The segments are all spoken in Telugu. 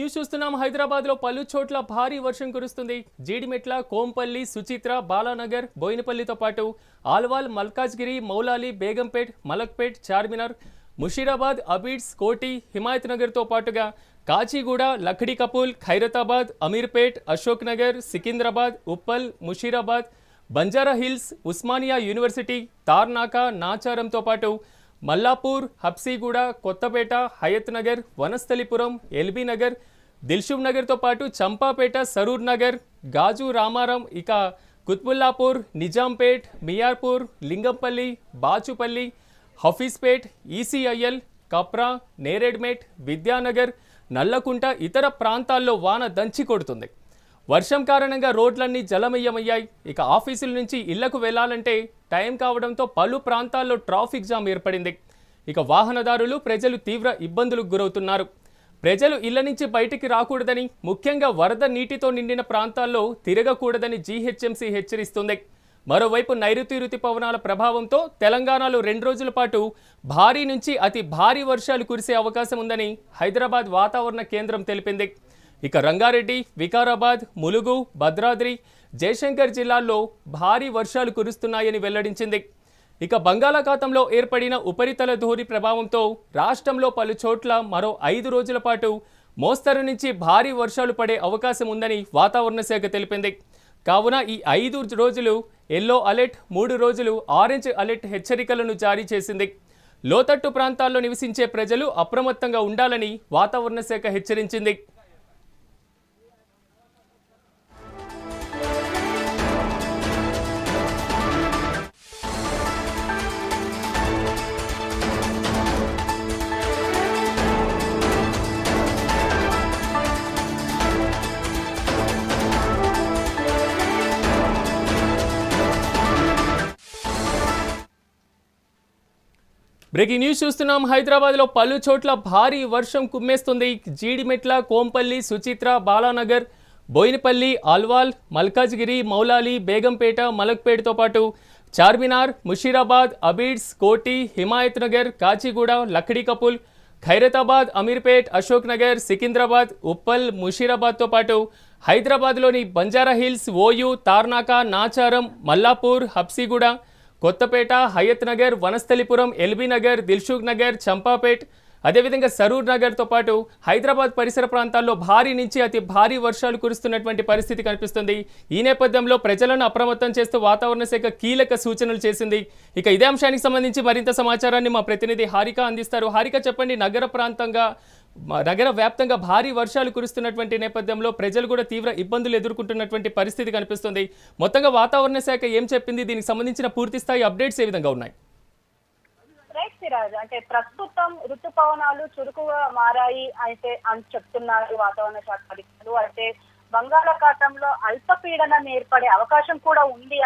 న్యూస్ చూస్తున్నాం. హైదరాబాద్ లో పలు చోట్ల భారీ వర్షం కురుస్తుంది. జీడిమెట్ల, కోంపల్లి, సుచిత్ర, బాలానగర్, బోయినపల్లితో పాటు ఆల్వాల్, మల్కాజ్గిరి, మౌలాలి, బేగంపేట్, మలక్పేట్, చార్మినార్, ముషీరాబాద్, అబీడ్స్, కోటి, హిమాయత్ నగర్ తో పాటుగా కాచిగూడ, లఖడి కపూల్, ఖైరతాబాద్, అమీర్పేట్, అశోక్ నగర్, సికింద్రాబాద్, ఉప్పల్, ముషీరాబాద్, బంజారా హిల్స్, ఉస్మానియా యూనివర్సిటీ, తార్నాక, నాచారంతో పాటు మల్లాపూర్, హబ్సీగూడ, కొత్తపేట, హయత్ నగర్, వనస్థలిపురం, ఎల్బీ నగర్, దిల్షుబ్ నగర్తో పాటు చంపాపేట, సరూర్ నగర్, గాజు రామారం, ఇక కుత్బుల్లాపూర్, నిజాంపేట్, మియార్పూర్, లింగంపల్లి, బాచుపల్లి, హఫీజ్పేట్, ఈసీఐఎల్, కప్రా, నేరేడ్మేట్, విద్యానగర్, నల్లకుంట ఇతర ప్రాంతాల్లో వాన దంచి కొడుతుంది. వర్షం కారణంగా రోడ్లన్నీ జలమయమయ్యాయి. ఇక ఆఫీసుల నుంచి ఇళ్లకు వెళ్లాలంటే టైం కావడంతో పలు ప్రాంతాల్లో ట్రాఫిక్ జామ్ ఏర్పడింది. ఇక వాహనదారులు, ప్రజలు తీవ్ర ఇబ్బందులకు గురవుతున్నారు. ప్రజలు ఇళ్ల నుంచి బయటికి రాకూడదని, ముఖ్యంగా వరద నీటితో నిండిన ప్రాంతాల్లో తిరగకూడదని జీహెచ్ఎంసీ హెచ్చరిస్తుంది. మరోవైపు నైరుతి రుతుపవనాల ప్రభావంతో తెలంగాణలో 2 రోజుల పాటు భారీ నుంచి అతి భారీ వర్షాలు కురిసే అవకాశం ఉందని హైదరాబాద్ వాతావరణ కేంద్రం తెలిపింది. ఇక రంగారెడ్డి, వికారాబాద్, ములుగు, భద్రాద్రి, జయశంకర్ జిల్లాల్లో భారీ వర్షాలు కురుస్తున్నాయని వెల్లడించింది. ఇక బంగాళాఖాతంలో ఏర్పడిన ఉపరితల ధూళి ప్రభావంతో రాష్ట్రంలో పలు చోట్ల మరో 5 రోజుల పాటు మోస్తరు నుంచి భారీ వర్షాలు పడే అవకాశం ఉందని వాతావరణ శాఖ తెలిపింది. కావున ఈ 5 రోజులు ఎల్లో అలర్ట్, 3 రోజులు ఆరెంజ్ అలర్ట్ హెచ్చరికలను జారీ చేసింది. లోతట్టు ప్రాంతాల్లో నివసించే ప్రజలు అప్రమత్తంగా ఉండాలని వాతావరణ శాఖ హెచ్చరించింది. బ్రేకింగ్ న్యూస్ చూస్తున్నాం. హైదరాబాద్లో పలు చోట్ల భారీ వర్షం కుమ్మేస్తుంది. జీడిమెట్ల, కోంపల్లి, సుచిత్ర, బాలానగర్, బోయినపల్లి, ఆల్వాల్, మల్కాజ్గిరి, మౌలాలి, బేగంపేట, మలక్పేట్తో పాటు చార్మినార్, ముషీరాబాద్, అబీడ్స్, కోటి, హిమాయత్ నగర్, కాచిగూడ, లఖడి కపూల్, ఖైరతాబాద్, అమీర్పేట్, అశోక్ నగర్, సికింద్రాబాద్, ఉప్పల్, ముషీరాబాద్తో పాటు హైదరాబాద్లోని Banjara hills, OU, Tarnaka, Nacharam, Mallapur, Habsiguda, Kothapet, Hayath Nagar, Vanasthalipuram, LB Nagar, Dilsukh Nagar, Champapet, అదేవిధంగా సరూర్ నగర్తో పాటు హైదరాబాద్ పరిసర ప్రాంతాల్లో భారీ నుంచి అతి భారీ వర్షాలు కురుస్తున్నటువంటి పరిస్థితి కనిపిస్తుంది. ఈ నేపథ్యంలో ప్రజలను అప్రమత్తం చేస్తూ వాతావరణ శాఖ కీలక సూచనలు చేసింది. ఇక ఇదే అంశానికి సంబంధించి మరింత సమాచారాన్ని మా ప్రతినిధి హారిక అందిస్తారు. హారిక, చెప్పండి. నగర వ్యాప్తంగా భారీ వర్షాలు కురుస్తున్నటువంటి నేపథ్యంలో ప్రజలు కూడా తీవ్ర ఇబ్బందులు ఎదుర్కొంటున్నటువంటి పరిస్థితి కనిపిస్తుంది. మొత్తంగా వాతావరణ శాఖ ఏం చెప్పింది? దీనికి సంబంధించిన పూర్తి స్థాయి అప్డేట్స్ ఏ విధంగా ఉన్నాయి? అంటే ప్రస్తుతం ఋతుపవనాలు చురుకుగా మారాయి అయితే అని చెప్తున్నారు వాతావరణ శాఖ అధికారులు. అయితే బంగాళాఖాతంలో అల్పపీడనం ఏర్పడే అవకాశం కూడా ఉంది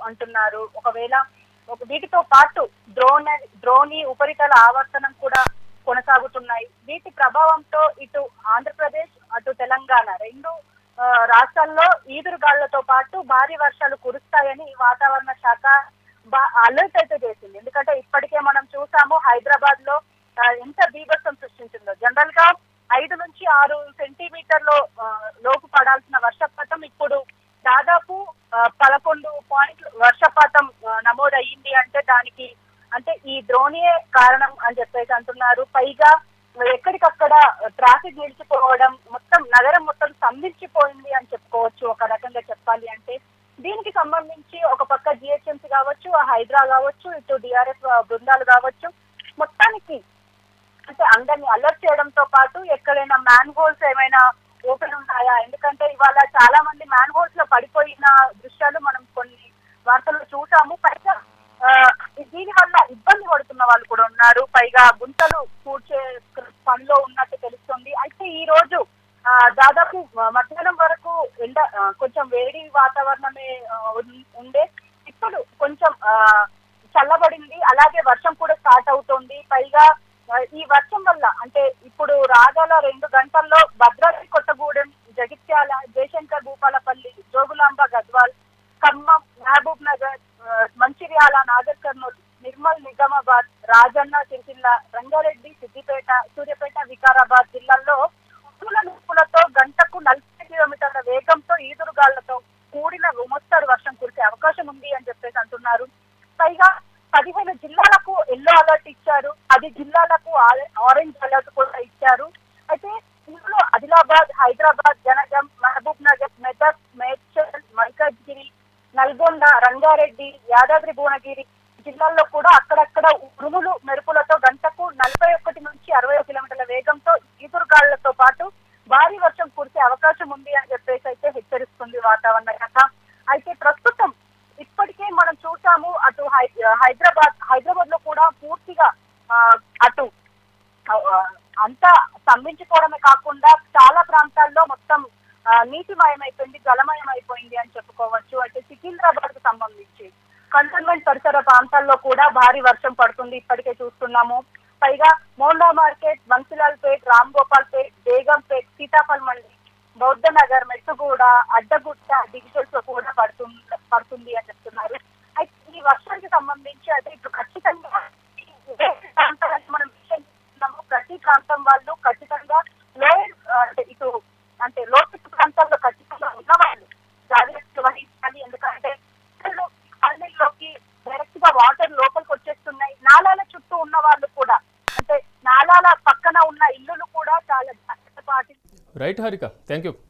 అంటున్నారు. ఒకవేళ వీటితో పాటు ద్రోణి ఉపరితల ఆవర్తనం కూడా కొనసాగుతున్నాయి. వీటి ప్రభావంతో ఇటు ఆంధ్రప్రదేశ్, అటు తెలంగాణ 2 రాష్ట్రాల్లో ఈదురుగాళ్లతో పాటు భారీ వర్షాలు కురుస్తాయని వాతావరణ శాఖ అలర్ట్ అయితే చేసింది. ఎందుకంటే ఇప్పటికే మనం చూసాము హైదరాబాద్ లో ఎంత బీభత్సం సృష్టించిందో. జనరల్ గా 5 నుంచి 6 సెంటీమీటర్ల లోపు పడాల్సిన వర్షపాతం ఇప్పుడు దాదాపు 11 పాయింట్ల వర్షపాతం నమోదయ్యింది. అంటే ఈ ద్రోణియే కారణం అని చెప్పేసి అంటున్నారు. పైగా ఎక్కడికక్కడ ట్రాఫిక్ నిలిచిపోవడం, నగరం మొత్తం స్తంభించిపోయింది అని చెప్పుకోవచ్చు ఒక రకంగా చెప్పాలి అంటే. దీనికి సంబంధించి ఒక పక్క జిహెచ్ఎంసీ కావచ్చు, హైడ్రా కావచ్చు, ఇటు డిఆర్ఎఫ్ బృందాలు కావచ్చు, మొత్తానికి అంటే అందరినీ అలర్ట్ చేయడంతో పాటు ఎక్కడైనా మ్యాన్ హోల్స్ ఏమైనా ఓపెన్ ఉంటాయా, ఎందుకంటే ఇవాళ చాలా మంది మ్యాన్ హోల్స్ లో పడిపోయిన దృశ్యాలు మనం కొన్ని వార్తల్లో చూసాము. పైగా దీని వల్ల ఇబ్బంది పడుతున్న వాళ్ళు కూడా ఉన్నారు. పైగా గుంతలు కూర్చే పనిలో ఉన్నట్టు తెలుస్తుంది. అయితే ఈ రోజు దాదాపు మధ్యాహ్నం వరకు కొంచెం వేడి వాతావరణమే ఉండే. ఇప్పుడు కొంచెం చల్లబడింది. అలాగే వర్షం కూడా స్టార్ట్ అవుతోంది. పైగా ఈ వర్షం వల్ల అంటే ఇప్పుడు రాగల 2 గంటల్లో భద్రాద్రి కొత్తగూడెం, జగిత్యాల, జయశంకర్ భూపాలపల్లి, జోగులాంబ గద్వాల్, ఖమ్మం, మహబూబ్ నగర్, మంచిర్యాల, నాగర్ కర్నూలు, నిర్మల్, నిజామాబాద్, రాజన్న సిరిసిల్ల, రంగారెడ్డి, సిద్దిపేట, సూర్యాపేట, వికారాబాద్ జిల్లాల్లో ఉరుముల మెరుపులతో 40 కిలోమీటర్ల వేగంతో ఈదురుగాళ్లతో కూడిన మోస్తరు వర్షం కురిసే అవకాశం ఉంది అని చెప్పేసి అంటున్నారు. పైగా 15 జిల్లాలకు ఎల్లో అలర్ట్ ఇచ్చారు, 10 జిల్లాలకు ఆరెంజ్ అలర్ట్ కూడా ఇచ్చారు. అయితే ఇందులో ఆదిలాబాద్, హైదరాబాద్, జనగాం, మహబూబ్ నగర్, మెదక్, మేడ్చల్, మల్కాజ్గిరి, నల్గొండ, రంగారెడ్డి, యాదాద్రి భువనగిరి జిల్లాల్లో కూడా అక్కడక్కడ ఉరుములు మెరుపులతో గంటకు 41 నుంచి 60 కిలోమీటర్ల వేగంతో ఈదురుగాళ్లతో పాటు భారీ వర్షం కురిసే అవకాశం ఉంది అని చెప్పేసి అయితే హెచ్చరిస్తుంది వాతావరణ శాఖ. అయితే ప్రస్తుతం ఇప్పటికే మనం చూసాము, అటు హైదరాబాద్ లో కూడా పూర్తిగా అటు అంతా స్తంభించిపోవడమే కాకుండా చాలా ప్రాంతాల్లో మొత్తం నీటిమయమైపోయింది, జలమయం అయిపోయింది అని చెప్పుకోవచ్చు. అయితే సికింద్రాబాద్ కు సంబంధించి కంటోన్మెంట్ పరిసర ప్రాంతాల్లో కూడా భారీ వర్షం పడుతుంది, ఇప్పటికే చూస్తున్నాము. పైగా మోండా మార్కెట్, బన్సిలాల్ పేట్, రామ్ గోపాల్ పేట్, బేగంపేట్, సీతాఫల్ మండి, బౌద్ధ నగర్, మెట్టుగూడ, అడ్డగుట్ట డివిజన్స్ లో కూడా పడుతుంది అని చెప్తున్నారు. అయితే ఈ వర్షానికి సంబంధించి అయితే ఇప్పుడు ఖచ్చితంగా మనం ప్రతి ప్రాంతం వాళ్ళు ఖచ్చితంగా లోతట్టు ప్రాంతాల్లో ఖచ్చితంగా ఉన్న వాళ్ళు జాగ్రత్తలు వహించాలి. ఎందుకంటే కాలనీలోకి డైరెక్ట్ గా వాటర్ లోపలికి వచ్చేస్తున్నాయి. నాలాల చుట్టూ ఉన్న వాళ్ళు కూడా, అంటే నాలాల పక్కన ఉన్న ఇల్లులు కూడా చాలా జాగ్రత్త పాటించాలి. Right Harika, thank you.